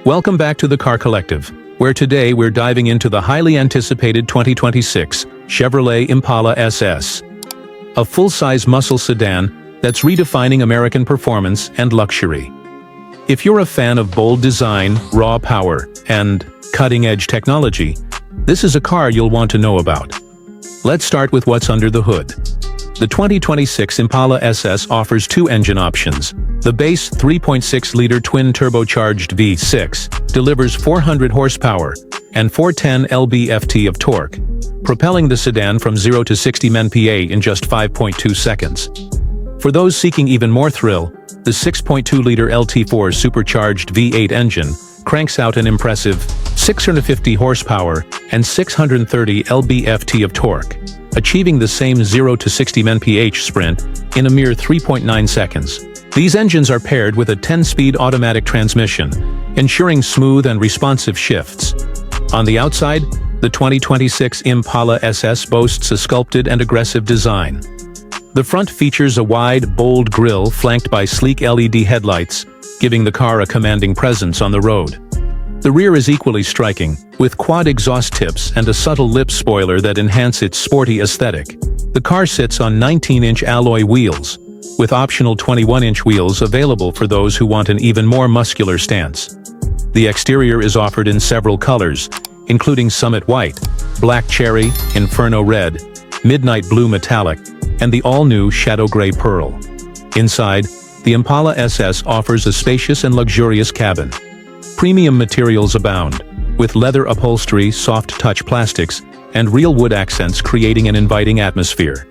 Welcome back to the Car Collective, where today we're diving into the highly anticipated 2026 Chevrolet Impala SS. A full-size muscle sedan that's redefining American performance and luxury. If you're a fan of bold design, raw power, and cutting-edge technology, this is a car you'll want to know about. Let's start with what's under the hood. The 2026 Impala SS offers two engine options. The base 3.6-liter twin-turbocharged V6 delivers 400 horsepower and 410 lb-ft of torque, propelling the sedan from 0 to 60 mph in just 5.2 seconds. For those seeking even more thrill, the 6.2-liter LT4 supercharged V8 engine cranks out an impressive 650 horsepower and 630 lb-ft of torque, achieving the same 0 to 60 mph sprint in a mere 3.9 seconds. These engines are paired with a 10-speed automatic transmission, ensuring smooth and responsive shifts. On the outside, the 2026 Impala SS boasts a sculpted and aggressive design. The front features a wide, bold grille flanked by sleek LED headlights, giving the car a commanding presence on the road. The rear is equally striking, with quad exhaust tips and a subtle lip spoiler that enhance its sporty aesthetic. The car sits on 19-inch alloy wheels, with optional 21-inch wheels available for those who want an even more muscular stance. The exterior is offered in several colors, including Summit White, Black Cherry, Inferno Red, Midnight Blue Metallic, and the all-new Shadow Gray Pearl. Inside, the Impala SS offers a spacious and luxurious cabin. Premium materials abound, with leather upholstery, soft-touch plastics, and real wood accents creating an inviting atmosphere.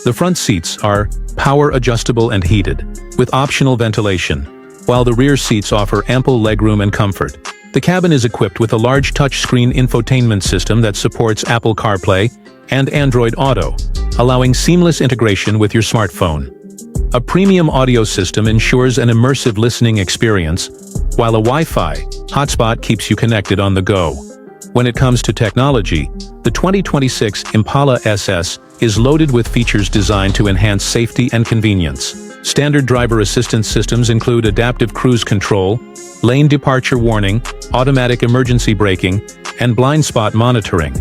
The front seats are power-adjustable and heated, with optional ventilation, while the rear seats offer ample legroom and comfort. The cabin is equipped with a large touchscreen infotainment system that supports Apple CarPlay and Android Auto, allowing seamless integration with your smartphone. A premium audio system ensures an immersive listening experience, while a Wi-Fi hotspot keeps you connected on the go. When it comes to technology, the 2026 Impala SS is loaded with features designed to enhance safety and convenience. Standard driver assistance systems include adaptive cruise control, lane departure warning, automatic emergency braking, and blind spot monitoring.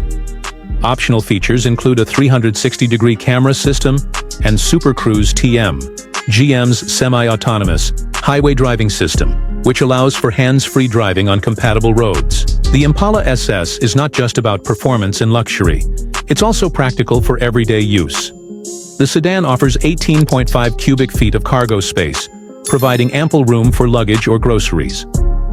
Optional features include a 360-degree camera system and Super Cruise TM, GM's semi-autonomous highway driving system, which allows for hands-free driving on compatible roads. The Impala SS is not just about performance and luxury, it's also practical for everyday use. The sedan offers 18.5 cubic feet of cargo space, providing ample room for luggage or groceries.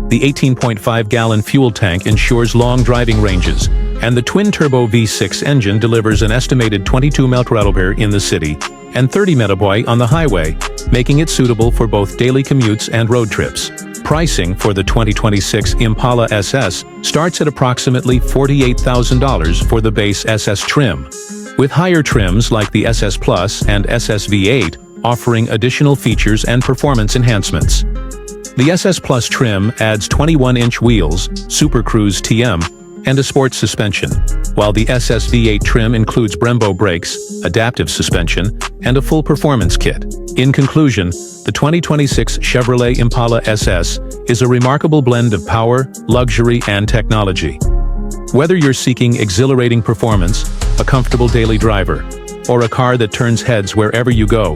The 18.5-gallon fuel tank ensures long driving ranges, and the twin-turbo V6 engine delivers an estimated 22 mph in the city and 30 mph on the highway, making it suitable for both daily commutes and road trips. Pricing for the 2026 Impala SS starts at approximately $48,000 for the base SS trim, with higher trims like the SS Plus and SS V8 offering additional features and performance enhancements. The SS Plus trim adds 21-inch wheels, Super Cruise TM, and a sports suspension, while the SS V8 trim includes Brembo brakes, adaptive suspension, and a full performance kit. In conclusion, the 2026 Chevrolet Impala SS is a remarkable blend of power, luxury, and technology. Whether you're seeking exhilarating performance, a comfortable daily driver, or a car that turns heads wherever you go,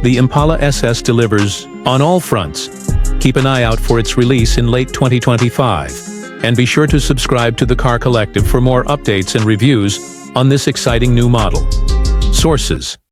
the Impala SS delivers on all fronts. Keep an eye out for its release in late 2025. And be sure to subscribe to the Car Collective for more updates and reviews on this exciting new model. Sources: